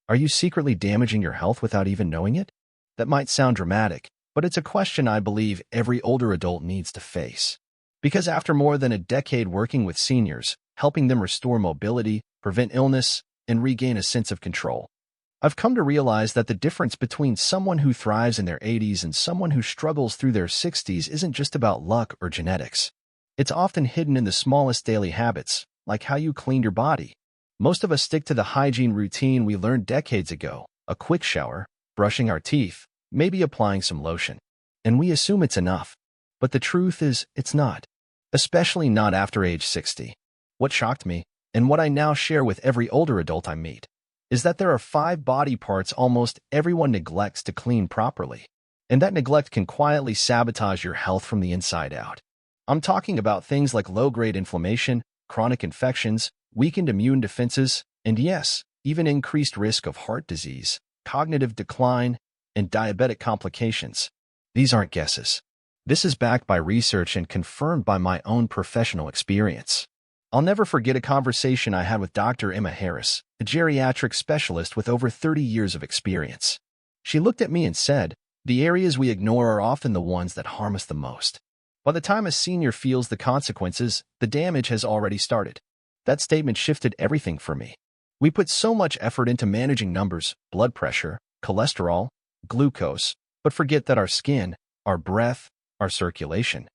Are you secretly damaging your health without even knowing it? That might sound dramatic, but it's a question I believe every older adult needs to face. Because after more than a decade working with seniors, helping them restore mobility, prevent illness, and regain a sense of control, I've come to realize that the difference between someone who thrives in their 80s and someone who struggles through their 60s isn't just about luck or genetics. It's often hidden in the smallest daily habits, like how you clean your body. Most of us stick to the hygiene routine we learned decades ago: a quick shower, brushing our teeth, maybe applying some lotion. And we assume it's enough. But the truth is, it's not. Especially not after age 60. What shocked me, and what I now share with every older adult I meet, is that there are 5 body parts almost everyone neglects to clean properly. And that neglect can quietly sabotage your health from the inside out. I'm talking about things like low-grade inflammation, chronic infections, weakened immune defenses, and yes, even increased risk of heart disease, cognitive decline, and diabetic complications. These aren't guesses. This is backed by research and confirmed by my own professional experience. I'll never forget a conversation I had with Dr. Emma Harris, a geriatric specialist with over 30 years of experience. She looked at me and said, "The areas we ignore are often the ones that harm us the most. By the time a senior feels the consequences, the damage has already started." That statement shifted everything for me. We put so much effort into managing numbers, blood pressure, cholesterol, glucose, but forget that our skin, our breath, our circulation,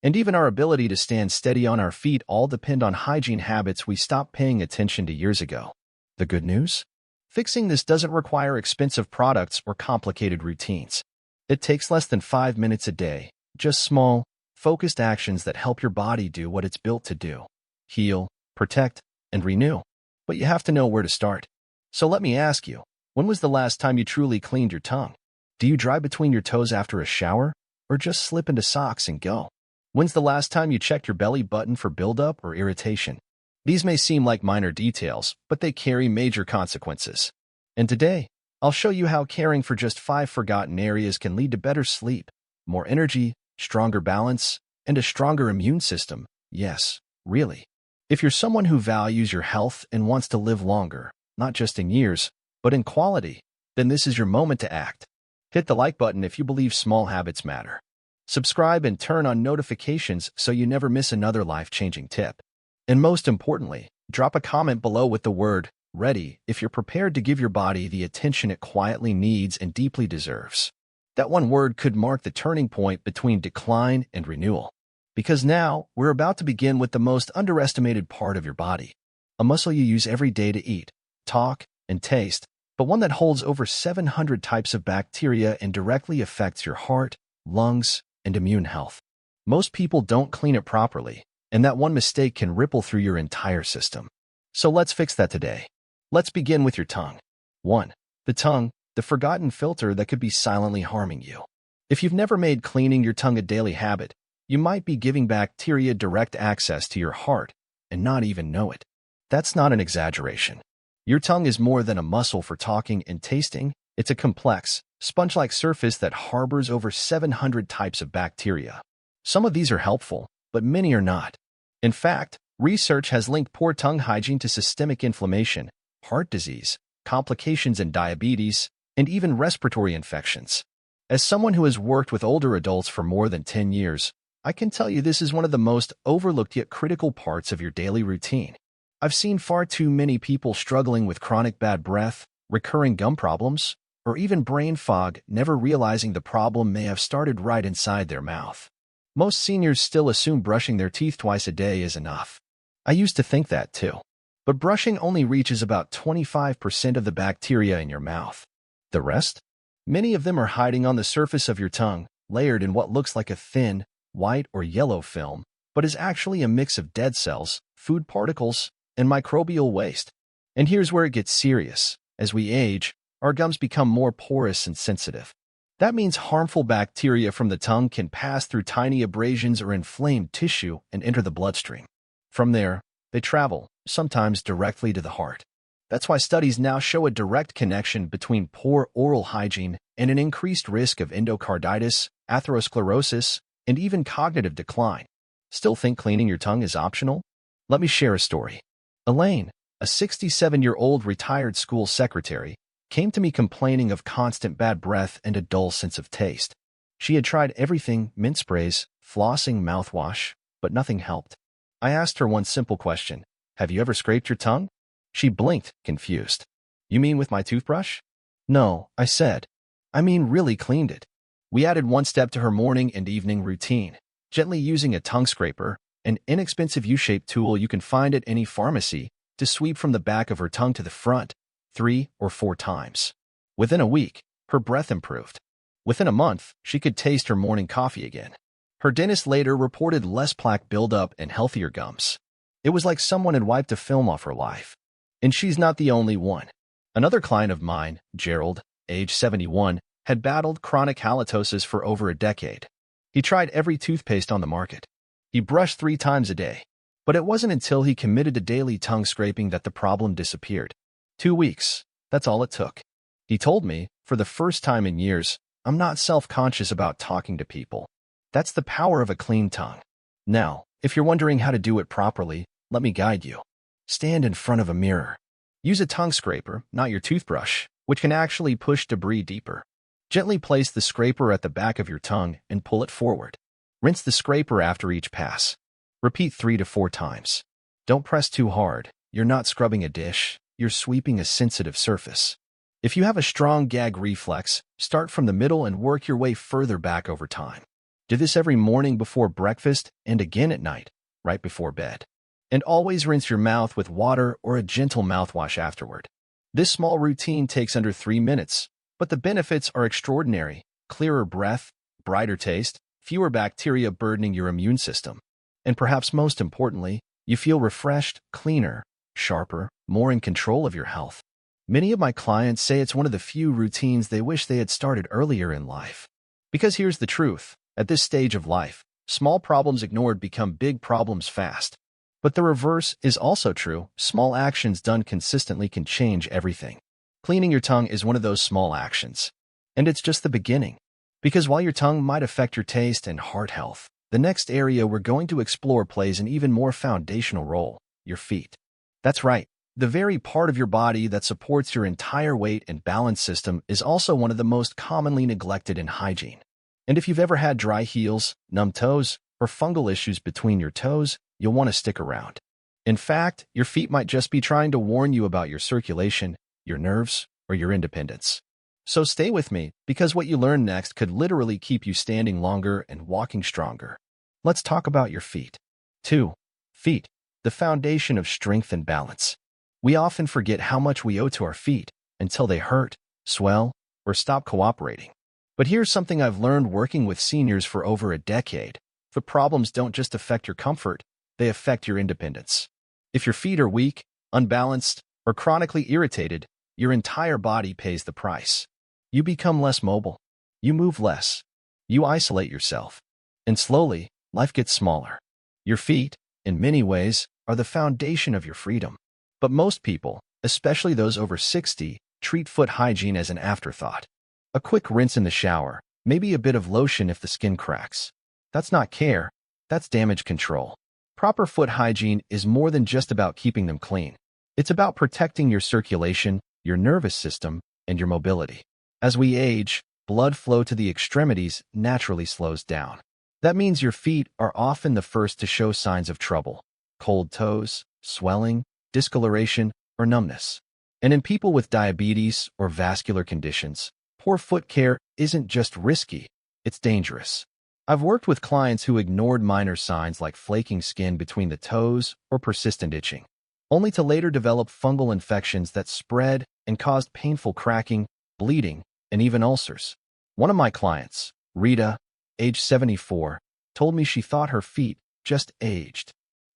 and even our ability to stand steady on our feet all depend on hygiene habits we stopped paying attention to years ago. The good news? Fixing this doesn't require expensive products or complicated routines. It takes less than 5 minutes a day, just small, focused actions that help your body do what it's built to do: heal, protect, and renew. But you have to know where to start. So let me ask you, when was the last time you truly cleaned your tongue? Do you dry between your toes after a shower, or just slip into socks and go? When's the last time you checked your belly button for buildup or irritation? These may seem like minor details, but they carry major consequences. And today, I'll show you how caring for just 5 forgotten areas can lead to better sleep, more energy, stronger balance, and a stronger immune system. Yes, really. If you're someone who values your health and wants to live longer, not just in years, but in quality, then this is your moment to act. Hit the like button if you believe small habits matter. Subscribe and turn on notifications so you never miss another life-changing tip. And most importantly, drop a comment below with the word "ready" if you're prepared to give your body the attention it quietly needs and deeply deserves. That one word could mark the turning point between decline and renewal. Because now, we're about to begin with the most underestimated part of your body, a muscle you use every day to eat, talk, and taste, but one that holds over 700 types of bacteria and directly affects your heart, lungs, and immune health. Most people don't clean it properly, and that one mistake can ripple through your entire system. So let's fix that today. Let's begin with your tongue. 1. The tongue, the forgotten filter that could be silently harming you. If you've never made cleaning your tongue a daily habit, you might be giving bacteria direct access to your heart and not even know it. That's not an exaggeration. Your tongue is more than a muscle for talking and tasting. It's a complex, sponge-like surface that harbors over 700 types of bacteria. Some of these are helpful, but many are not. In fact, research has linked poor tongue hygiene to systemic inflammation, heart disease, complications in diabetes, and even respiratory infections. As someone who has worked with older adults for more than 10 years, I can tell you this is one of the most overlooked yet critical parts of your daily routine. I've seen far too many people struggling with chronic bad breath, recurring gum problems, or even brain fog, never realizing the problem may have started right inside their mouth. Most seniors still assume brushing their teeth twice a day is enough. I used to think that too. But brushing only reaches about 25% of the bacteria in your mouth. The rest? Many of them are hiding on the surface of your tongue, layered in what looks like a thin, white or yellow film, but is actually a mix of dead cells, food particles, and microbial waste. And here's where it gets serious. As we age, our gums become more porous and sensitive. That means harmful bacteria from the tongue can pass through tiny abrasions or inflamed tissue and enter the bloodstream. From there, they travel, sometimes directly to the heart. That's why studies now show a direct connection between poor oral hygiene and an increased risk of endocarditis, atherosclerosis, and even cognitive decline. Still think cleaning your tongue is optional? Let me share a story. Elaine, a 67-year-old retired school secretary, came to me complaining of constant bad breath and a dull sense of taste. She had tried everything, mint sprays, flossing, mouthwash, but nothing helped. I asked her one simple question: have you ever scraped your tongue? She blinked, confused. You mean with my toothbrush? No, I said. I mean really cleaned it. We added one step to her morning and evening routine, gently using a tongue scraper, an inexpensive U-shaped tool you can find at any pharmacy, to sweep from the back of her tongue to the front 3 or 4 times. Within a week, her breath improved. Within a month, she could taste her morning coffee again. Her dentist later reported less plaque buildup and healthier gums. It was like someone had wiped a film off her life. And she's not the only one. Another client of mine, Gerald, age 71, had battled chronic halitosis for over a decade. He tried every toothpaste on the market. He brushed 3 times a day. But it wasn't until he committed to daily tongue scraping that the problem disappeared. 2 weeks, that's all it took. He told me, for the first time in years, I'm not self-conscious about talking to people. That's the power of a clean tongue. Now, if you're wondering how to do it properly, let me guide you. Stand in front of a mirror. Use a tongue scraper, not your toothbrush, which can actually push debris deeper. Gently place the scraper at the back of your tongue and pull it forward. Rinse the scraper after each pass. Repeat 3 to 4 times. Don't press too hard. You're not scrubbing a dish. You're sweeping a sensitive surface. If you have a strong gag reflex, start from the middle and work your way further back over time. Do this every morning before breakfast and again at night, right before bed. And always rinse your mouth with water or a gentle mouthwash afterward. This small routine takes under 3 minutes, but the benefits are extraordinary: clearer breath, brighter taste, fewer bacteria burdening your immune system. And perhaps most importantly, you feel refreshed, cleaner, sharper, more in control of your health. Many of my clients say it's one of the few routines they wish they had started earlier in life. Because here's the truth: at this stage of life, small problems ignored become big problems fast. But the reverse is also true. Small actions done consistently can change everything. Cleaning your tongue is one of those small actions. And it's just the beginning. Because while your tongue might affect your taste and heart health, the next area we're going to explore plays an even more foundational role: your feet. That's right. The very part of your body that supports your entire weight and balance system is also one of the most commonly neglected in hygiene. And if you've ever had dry heels, numb toes, or fungal issues between your toes, you'll want to stick around. In fact, your feet might just be trying to warn you about your circulation, your nerves, or your independence. So stay with me, because what you learn next could literally keep you standing longer and walking stronger. Let's talk about your feet. 2. Feet, the foundation of strength and balance. We often forget how much we owe to our feet until they hurt, swell, or stop cooperating. But here's something I've learned working with seniors for over a decade. The problems don't just affect your comfort, they affect your independence. If your feet are weak, unbalanced, or chronically irritated, your entire body pays the price. You become less mobile. You move less. You isolate yourself. And slowly, life gets smaller. Your feet, in many ways, are the foundation of your freedom. But most people, especially those over 60, treat foot hygiene as an afterthought. A quick rinse in the shower, maybe a bit of lotion if the skin cracks. That's not care, that's damage control. Proper foot hygiene is more than just about keeping them clean. It's about protecting your circulation, your nervous system, and your mobility. As we age, blood flow to the extremities naturally slows down. That means your feet are often the first to show signs of trouble: cold toes, swelling, discoloration, or numbness. And in people with diabetes or vascular conditions, poor foot care isn't just risky, it's dangerous. I've worked with clients who ignored minor signs like flaking skin between the toes or persistent itching, only to later develop fungal infections that spread and caused painful cracking, bleeding, and even ulcers. One of my clients, Rita, age 74, told me she thought her feet just aged.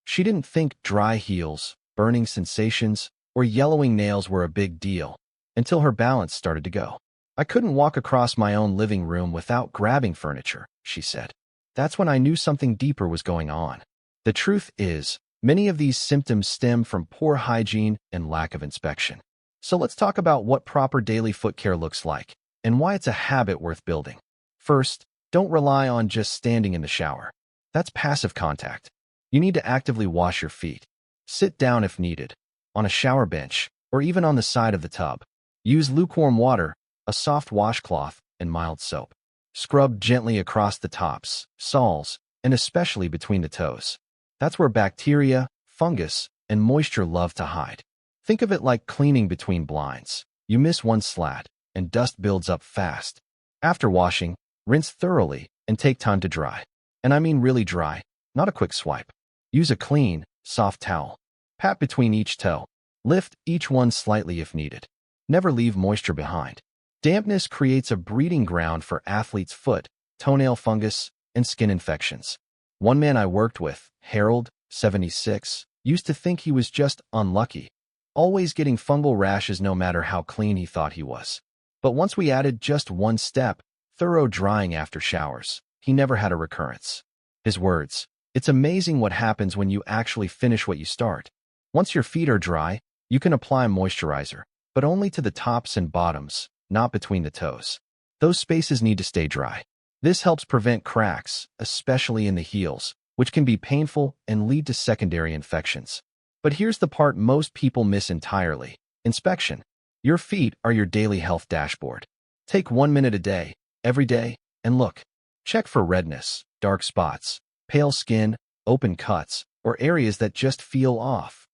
She didn't think dry heels, burning sensations, or yellowing nails were a big deal until her balance started to go. I couldn't walk across my own living room without grabbing furniture, she said. That's when I knew something deeper was going on. The truth is, many of these symptoms stem from poor hygiene and lack of inspection. So let's talk about what proper daily foot care looks like and why it's a habit worth building. First, don't rely on just standing in the shower. That's passive contact. You need to actively wash your feet. Sit down if needed, on a shower bench, or even on the side of the tub. Use lukewarm water, a soft washcloth, and mild soap. Scrub gently across the tops, soles, and especially between the toes. That's where bacteria, fungus, and moisture love to hide. Think of it like cleaning between blinds. You miss one slat, and dust builds up fast. After washing, rinse thoroughly and take time to dry. And I mean really dry, not a quick swipe. Use a clean, soft towel. Pat between each toe. Lift each one slightly if needed. Never leave moisture behind. Dampness creates a breeding ground for athlete's foot, toenail fungus, and skin infections. One man I worked with, Harold, 76, used to think he was just unlucky, always getting fungal rashes no matter how clean he thought he was. But once we added just one step, thorough drying after showers, he never had a recurrence. His words, "It's amazing what happens when you actually finish what you start." Once your feet are dry, you can apply moisturizer, but only to the tops and bottoms, not between the toes. Those spaces need to stay dry. This helps prevent cracks, especially in the heels, which can be painful and lead to secondary infections. But here's the part most people miss entirely: inspection. Your feet are your daily health dashboard. Take 1 minute a day, every day, and look. Check for redness, dark spots, pale skin, open cuts, or areas that just feel off.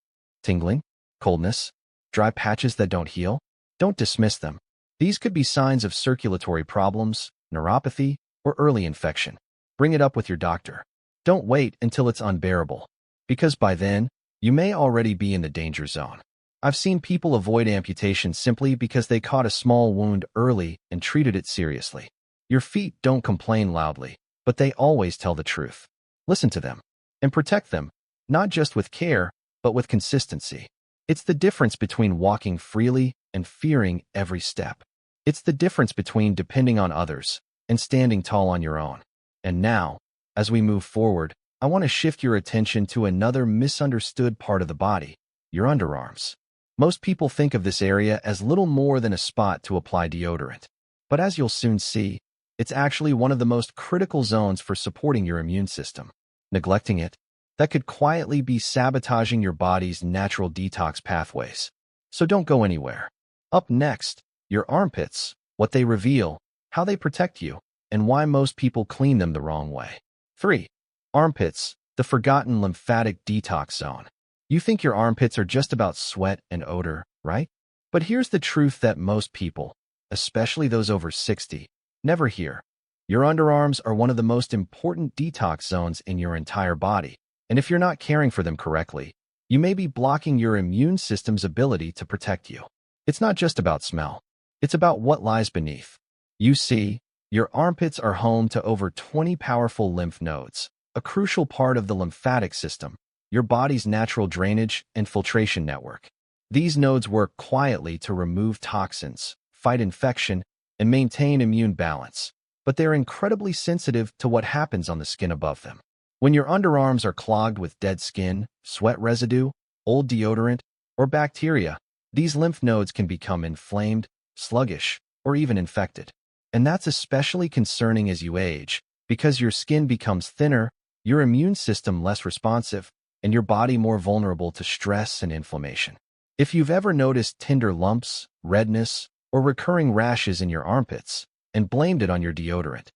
Tingling, coldness, dry patches that don't heal? Don't dismiss them. These could be signs of circulatory problems, neuropathy, or early infection. Bring it up with your doctor. Don't wait until it's unbearable, because by then, you may already be in the danger zone. I've seen people avoid amputation simply because they caught a small wound early and treated it seriously. Your feet don't complain loudly, but they always tell the truth. Listen to them and protect them, not just with care, but with consistency. It's the difference between walking freely and fearing every step. It's the difference between depending on others and standing tall on your own. And now, as we move forward, I want to shift your attention to another misunderstood part of the body, your underarms. Most people think of this area as little more than a spot to apply deodorant. But as you'll soon see, it's actually one of the most critical zones for supporting your immune system. Neglecting it, that could quietly be sabotaging your body's natural detox pathways. So don't go anywhere. Up next, your armpits, what they reveal, how they protect you, and why most people clean them the wrong way. 3. Armpits, the forgotten lymphatic detox zone. You think your armpits are just about sweat and odor, right? But here's the truth that most people, especially those over 60, never hear. Your underarms are one of the most important detox zones in your entire body, and if you're not caring for them correctly, you may be blocking your immune system's ability to protect you. It's not just about smell. It's about what lies beneath. You see, your armpits are home to over 20 powerful lymph nodes, a crucial part of the lymphatic system, your body's natural drainage and filtration network. These nodes work quietly to remove toxins, fight infection, and maintain immune balance, but they're incredibly sensitive to what happens on the skin above them. When your underarms are clogged with dead skin, sweat residue, old deodorant, or bacteria, these lymph nodes can become inflamed, sluggish, or even infected. And that's especially concerning as you age, because your skin becomes thinner, your immune system less responsive, and your body more vulnerable to stress and inflammation. If you've ever noticed tender lumps, redness, or recurring rashes in your armpits and blamed it on your deodorant,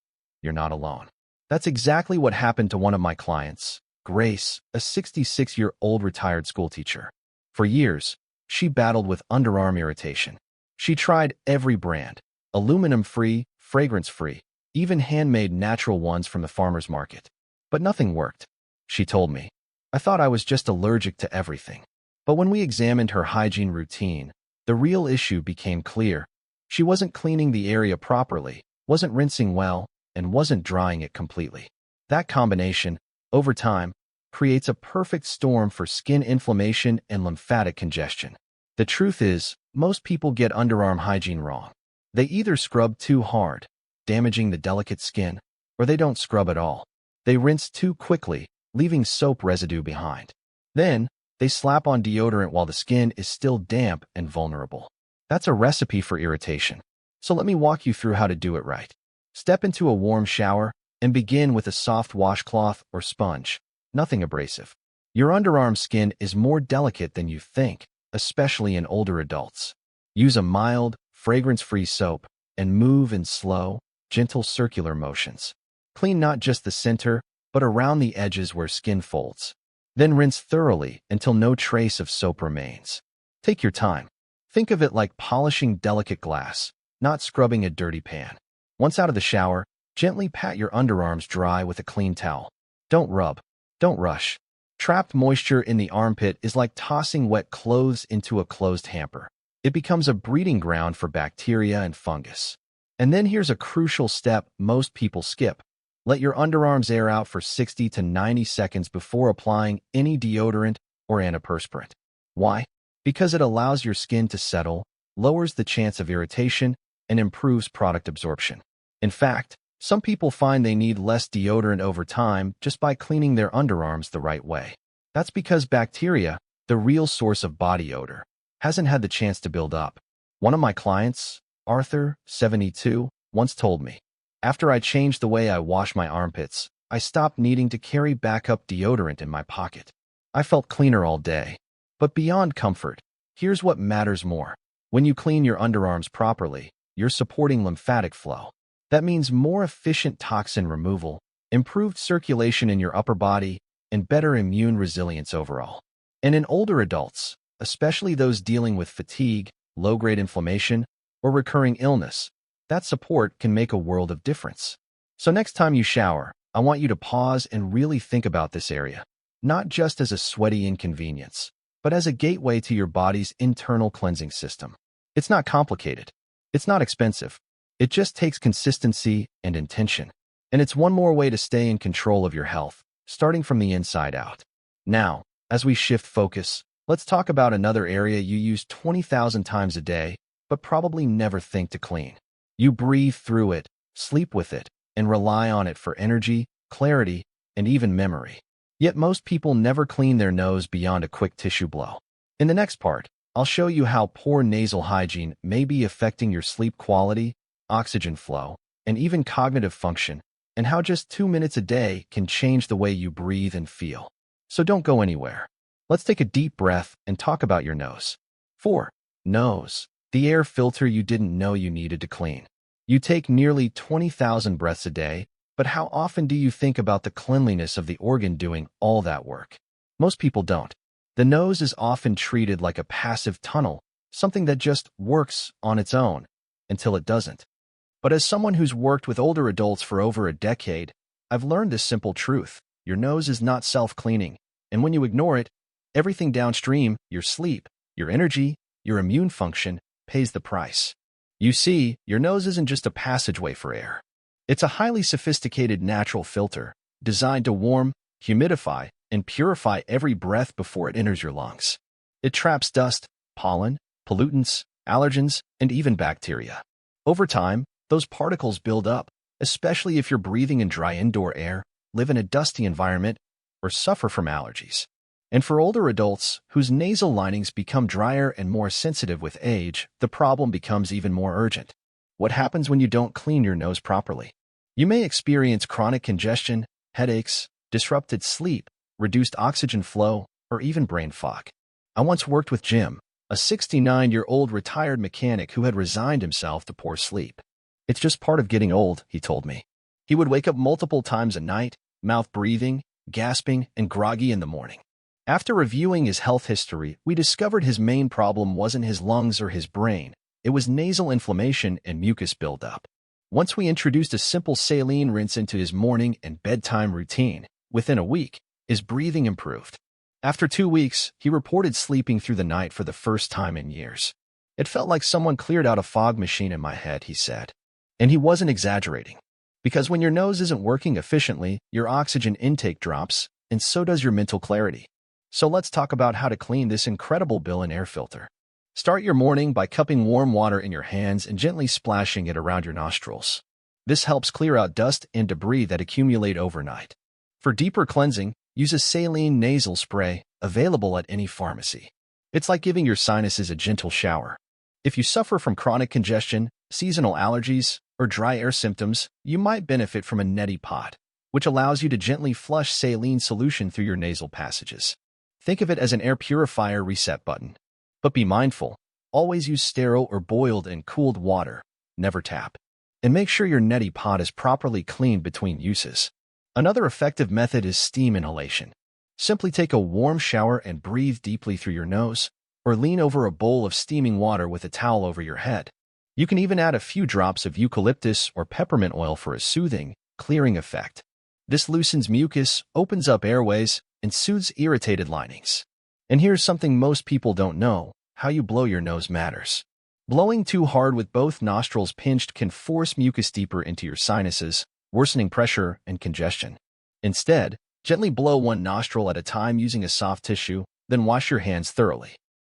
you're not alone. That's exactly what happened to one of my clients, Grace, a 66-year-old retired schoolteacher. For years, she battled with underarm irritation. She tried every brand, aluminum-free, fragrance-free, even handmade natural ones from the farmer's market. But nothing worked. She told me, "I thought I was just allergic to everything." But when we examined her hygiene routine, the real issue became clear. She wasn't cleaning the area properly, wasn't rinsing well, and wasn't drying it completely. That combination, over time, creates a perfect storm for skin inflammation and lymphatic congestion. The truth is, most people get underarm hygiene wrong. They either scrub too hard, damaging the delicate skin, or they don't scrub at all. They rinse too quickly, leaving soap residue behind. Then, they slap on deodorant while the skin is still damp and vulnerable. That's a recipe for irritation. So let me walk you through how to do it right. Step into a warm shower and begin with a soft washcloth or sponge, nothing abrasive. Your underarm skin is more delicate than you think, especially in older adults. Use a mild, fragrance-free soap, and move in slow, gentle circular motions. Clean not just the center, but around the edges where skin folds. Then rinse thoroughly until no trace of soap remains. Take your time. Think of it like polishing delicate glass, not scrubbing a dirty pan. Once out of the shower, gently pat your underarms dry with a clean towel. Don't rub. Don't rush. Trapped moisture in the armpit is like tossing wet clothes into a closed hamper. It becomes a breeding ground for bacteria and fungus. And then here's a crucial step most people skip. Let your underarms air out for 60 to 90 seconds before applying any deodorant or antiperspirant. Why? Because it allows your skin to settle, lowers the chance of irritation, and improves product absorption. In fact, some people find they need less deodorant over time just by cleaning their underarms the right way. That's because bacteria, the real source of body odor, hasn't had the chance to build up. One of my clients, Arthur, 72, once told me, "After I changed the way I wash my armpits, I stopped needing to carry backup deodorant in my pocket. I felt cleaner all day." But beyond comfort, here's what matters more. When you clean your underarms properly, you're supporting lymphatic flow. That means more efficient toxin removal, improved circulation in your upper body, and better immune resilience overall. And in older adults, especially those dealing with fatigue, low-grade inflammation, or recurring illness, that support can make a world of difference. So next time you shower, I want you to pause and really think about this area, not just as a sweaty inconvenience, but as a gateway to your body's internal cleansing system. It's not complicated. It's not expensive. It just takes consistency and intention. And it's one more way to stay in control of your health, starting from the inside out. Now, as we shift focus, let's talk about another area you use 20,000 times a day, but probably never think to clean. You breathe through it, sleep with it, and rely on it for energy, clarity, and even memory. Yet most people never clean their nose beyond a quick tissue blow. In the next part, I'll show you how poor nasal hygiene may be affecting your sleep quality, oxygen flow, and even cognitive function, and how just 2 minutes a day can change the way you breathe and feel. So don't go anywhere. Let's take a deep breath and talk about your nose. 4. Nose, the air filter you didn't know you needed to clean. You take nearly 20,000 breaths a day, but how often do you think about the cleanliness of the organ doing all that work? Most people don't. The nose is often treated like a passive tunnel, something that just works on its own, until it doesn't. But as someone who's worked with older adults for over a decade, I've learned this simple truth. Your nose is not self-cleaning, and when you ignore it, everything downstream, your sleep, your energy, your immune function, pays the price. You see, your nose isn't just a passageway for air. It's a highly sophisticated natural filter, designed to warm, humidify, and purify every breath before it enters your lungs. It traps dust, pollen, pollutants, allergens, and even bacteria. Over time, those particles build up, especially if you're breathing in dry indoor air, live in a dusty environment, or suffer from allergies. And for older adults whose nasal linings become drier and more sensitive with age, the problem becomes even more urgent. What happens when you don't clean your nose properly? You may experience chronic congestion, headaches, disrupted sleep, reduced oxygen flow, or even brain fog. I once worked with Jim, a 69-year-old retired mechanic who had resigned himself to poor sleep. "It's just part of getting old," he told me. He would wake up multiple times a night, mouth breathing, gasping, and groggy in the morning. After reviewing his health history, we discovered his main problem wasn't his lungs or his brain. It was nasal inflammation and mucus buildup. Once we introduced a simple saline rinse into his morning and bedtime routine, within a week, his breathing improved. After 2 weeks, he reported sleeping through the night for the first time in years. "It felt like someone cleared out a fog machine in my head," he said. And he wasn't exaggerating. Because when your nose isn't working efficiently, your oxygen intake drops, and so does your mental clarity. So let's talk about how to clean this incredible built-in air filter. Start your morning by cupping warm water in your hands and gently splashing it around your nostrils. This helps clear out dust and debris that accumulate overnight. For deeper cleansing, use a saline nasal spray, available at any pharmacy. It's like giving your sinuses a gentle shower. If you suffer from chronic congestion, seasonal allergies, or dry air symptoms, you might benefit from a neti pot, which allows you to gently flush saline solution through your nasal passages. Think of it as an air purifier reset button. But be mindful. Always use sterile or boiled and cooled water. Never tap. And make sure your neti pot is properly cleaned between uses. Another effective method is steam inhalation. Simply take a warm shower and breathe deeply through your nose, or lean over a bowl of steaming water with a towel over your head. You can even add a few drops of eucalyptus or peppermint oil for a soothing, clearing effect. This loosens mucus, opens up airways, and soothes irritated linings. And here's something most people don't know: how you blow your nose matters. Blowing too hard with both nostrils pinched can force mucus deeper into your sinuses, worsening pressure and congestion. Instead, gently blow one nostril at a time using a soft tissue, then wash your hands thoroughly.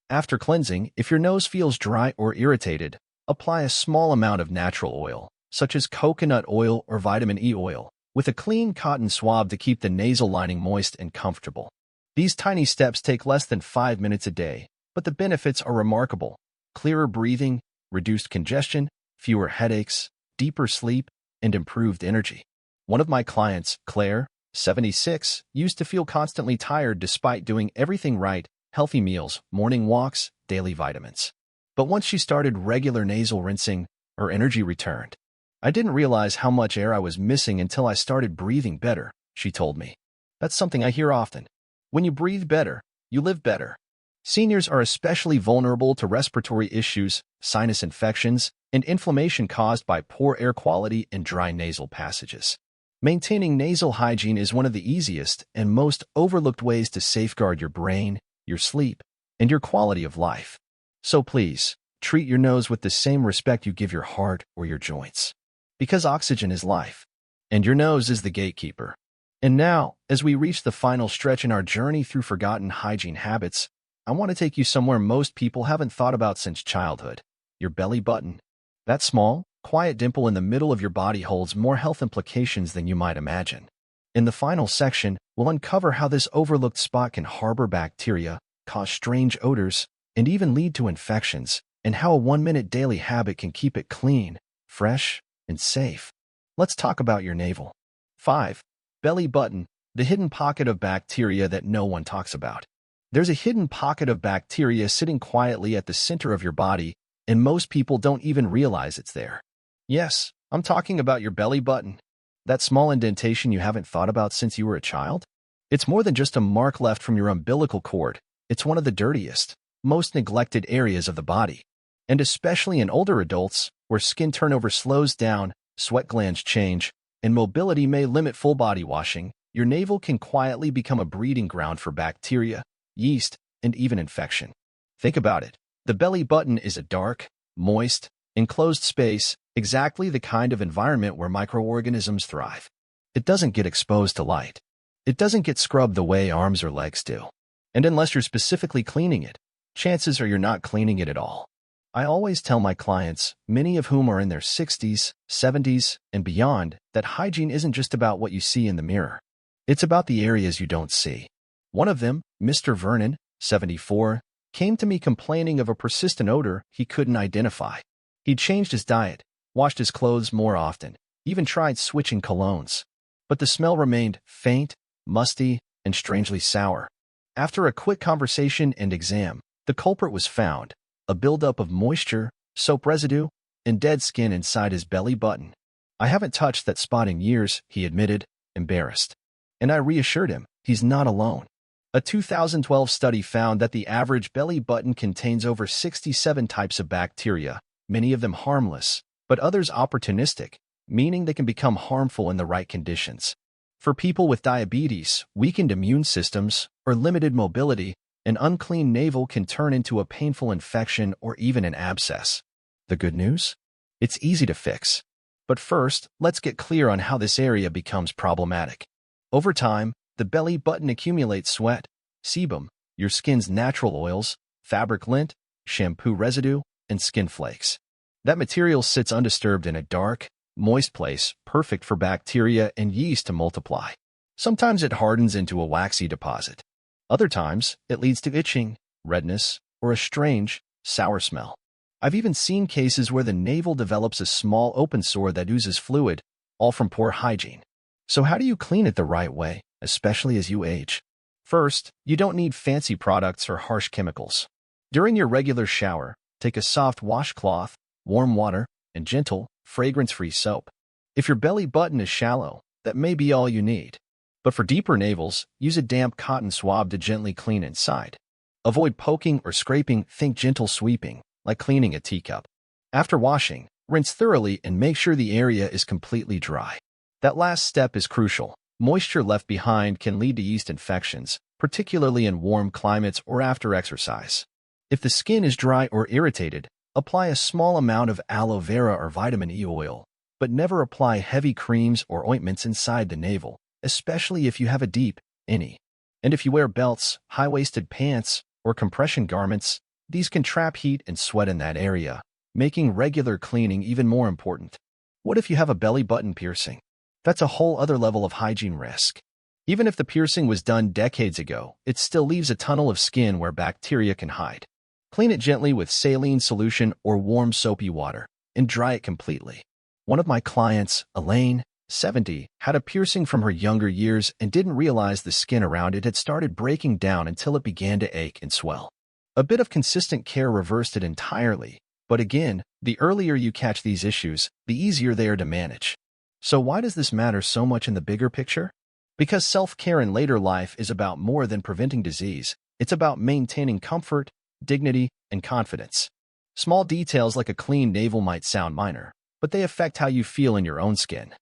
After cleansing, if your nose feels dry or irritated, apply a small amount of natural oil, such as coconut oil or vitamin E oil, with a clean cotton swab to keep the nasal lining moist and comfortable. These tiny steps take less than 5 minutes a day, but the benefits are remarkable: clearer breathing, reduced congestion, fewer headaches, deeper sleep, and improved energy. One of my clients, Claire, 76, used to feel constantly tired despite doing everything right: healthy meals, morning walks, daily vitamins. But once she started regular nasal rinsing, her energy returned. I didn't realize how much air I was missing until I started breathing better, she told me. That's something I hear often. When you breathe better, you live better. Seniors are especially vulnerable to respiratory issues, sinus infections, and inflammation caused by poor air quality and dry nasal passages. Maintaining nasal hygiene is one of the easiest and most overlooked ways to safeguard your brain, your sleep, and your quality of life. So please, treat your nose with the same respect you give your heart or your joints. Because oxygen is life, and your nose is the gatekeeper. And now, as we reach the final stretch in our journey through forgotten hygiene habits, I want to take you somewhere most people haven't thought about since childhood: your belly button. That small, quiet dimple in the middle of your body holds more health implications than you might imagine. In the final section, we'll uncover how this overlooked spot can harbor bacteria, cause strange odors, and even lead to infections, and how a 1-minute daily habit can keep it clean, fresh, and safe. Let's talk about your navel. 5. Belly button, the hidden pocket of bacteria that no one talks about. There's a hidden pocket of bacteria sitting quietly at the center of your body, and most people don't even realize it's there. Yes, I'm talking about your belly button. That small indentation you haven't thought about since you were a child? It's more than just a mark left from your umbilical cord. It's one of the dirtiest, most neglected areas of the body. And especially in older adults, where skin turnover slows down, sweat glands change, and mobility may limit full body washing, your navel can quietly become a breeding ground for bacteria, yeast, and even infection. Think about it. The belly button is a dark, moist, enclosed space, exactly the kind of environment where microorganisms thrive. It doesn't get exposed to light. It doesn't get scrubbed the way arms or legs do. And unless you're specifically cleaning it, chances are you're not cleaning it at all. I always tell my clients, many of whom are in their 60s, 70s, and beyond, that hygiene isn't just about what you see in the mirror. It's about the areas you don't see. One of them, Mr. Vernon, 74, came to me complaining of a persistent odor he couldn't identify. He'd changed his diet, washed his clothes more often, even tried switching colognes. But the smell remained faint, musty, and strangely sour. After a quick conversation and exam, the culprit was found: a buildup of moisture, soap residue, and dead skin inside his belly button. I haven't touched that spot in years, he admitted, embarrassed. And I reassured him, he's not alone. A 2012 study found that the average belly button contains over 67 types of bacteria, many of them harmless, but others opportunistic, meaning they can become harmful in the right conditions. For people with diabetes, weakened immune systems, or limited mobility, an unclean navel can turn into a painful infection or even an abscess. The good news? It's easy to fix. But first, let's get clear on how this area becomes problematic. Over time, the belly button accumulates sweat, sebum, your skin's natural oils, fabric lint, shampoo residue, and skin flakes. That material sits undisturbed in a dark, moist place, perfect for bacteria and yeast to multiply. Sometimes it hardens into a waxy deposit. Other times, it leads to itching, redness, or a strange, sour smell. I've even seen cases where the navel develops a small open sore that oozes fluid, all from poor hygiene. So how do you clean it the right way, especially as you age? First, you don't need fancy products or harsh chemicals. During your regular shower, take a soft washcloth, warm water, and gentle, fragrance-free soap. If your belly button is shallow, that may be all you need. But for deeper navels, use a damp cotton swab to gently clean inside. Avoid poking or scraping, think gentle sweeping, like cleaning a teacup. After washing, rinse thoroughly and make sure the area is completely dry. That last step is crucial. Moisture left behind can lead to yeast infections, particularly in warm climates or after exercise. If the skin is dry or irritated, apply a small amount of aloe vera or vitamin E oil, but never apply heavy creams or ointments inside the navel, especially if you have a deep innie. And if you wear belts, high-waisted pants, or compression garments, these can trap heat and sweat in that area, making regular cleaning even more important. What if you have a belly button piercing? That's a whole other level of hygiene risk. Even if the piercing was done decades ago, it still leaves a tunnel of skin where bacteria can hide. Clean it gently with saline solution or warm soapy water, and dry it completely. One of my clients, Elaine, 70, had a piercing from her younger years and didn't realize the skin around it had started breaking down until it began to ache and swell. A bit of consistent care reversed it entirely, but again, the earlier you catch these issues, the easier they are to manage. So why does this matter so much in the bigger picture? Because self-care in later life is about more than preventing disease. It's about maintaining comfort, dignity, and confidence. Small details like a clean navel might sound minor, but they affect how you feel in your own skin.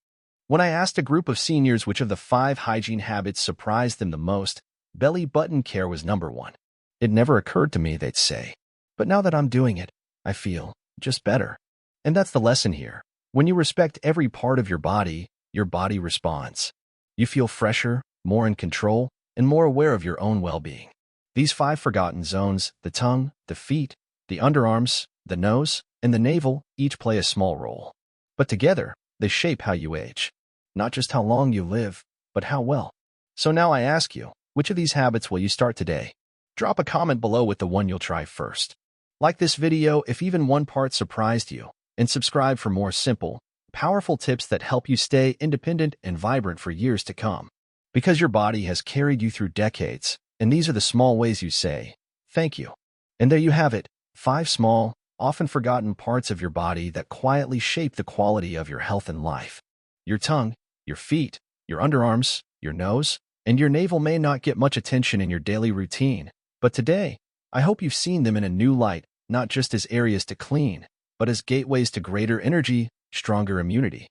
When I asked a group of seniors which of the 5 hygiene habits surprised them the most, belly button care was number 1. It never occurred to me, they'd say. But now that I'm doing it, I feel just better. And that's the lesson here. When you respect every part of your body responds. You feel fresher, more in control, and more aware of your own well-being. These 5 forgotten zones, the tongue, the feet, the underarms, the nose, and the navel, each play a small role. But together, they shape how you age. Not just how long you live, but how well. So now I ask you, which of these habits will you start today? Drop a comment below with the one you'll try first. Like this video if even one part surprised you, and subscribe for more simple, powerful tips that help you stay independent and vibrant for years to come. Because your body has carried you through decades, and these are the small ways you say, thank you. And there you have it, 5 small, often forgotten parts of your body that quietly shape the quality of your health and life. Your tongue, your feet, your underarms, your nose, and your navel may not get much attention in your daily routine, but today, I hope you've seen them in a new light, not just as areas to clean, but as gateways to greater energy, stronger immunity,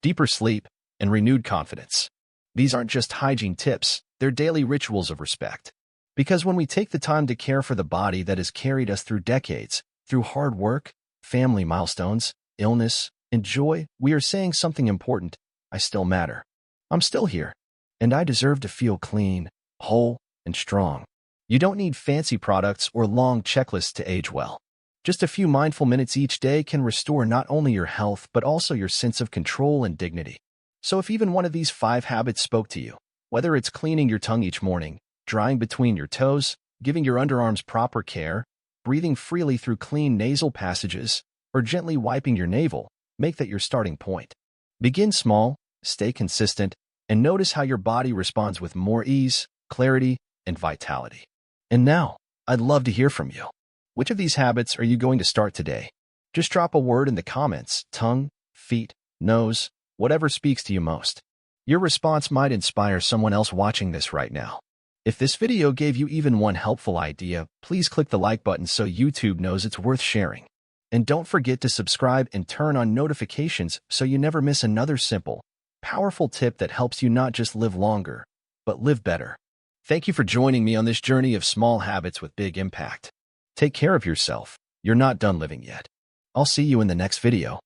deeper sleep, and renewed confidence. These aren't just hygiene tips, they're daily rituals of respect. Because when we take the time to care for the body that has carried us through decades, through hard work, family milestones, illness, and joy, we are saying something important. I still matter. I'm still here. And I deserve to feel clean, whole, and strong. You don't need fancy products or long checklists to age well. Just a few mindful minutes each day can restore not only your health but also your sense of control and dignity. So if even one of these 5 habits spoke to you, whether it's cleaning your tongue each morning, drying between your toes, giving your underarms proper care, breathing freely through clean nasal passages, or gently wiping your navel, make that your starting point. Begin small, stay consistent, and notice how your body responds with more ease, clarity, and vitality. And now, I'd love to hear from you. Which of these habits are you going to start today? Just drop a word in the comments, tongue, feet, nose, whatever speaks to you most. Your response might inspire someone else watching this right now. If this video gave you even one helpful idea, please click the like button so YouTube knows it's worth sharing. And don't forget to subscribe and turn on notifications so you never miss another simple, powerful tip that helps you not just live longer, but live better. Thank you for joining me on this journey of small habits with big impact. Take care of yourself. You're not done living yet. I'll see you in the next video.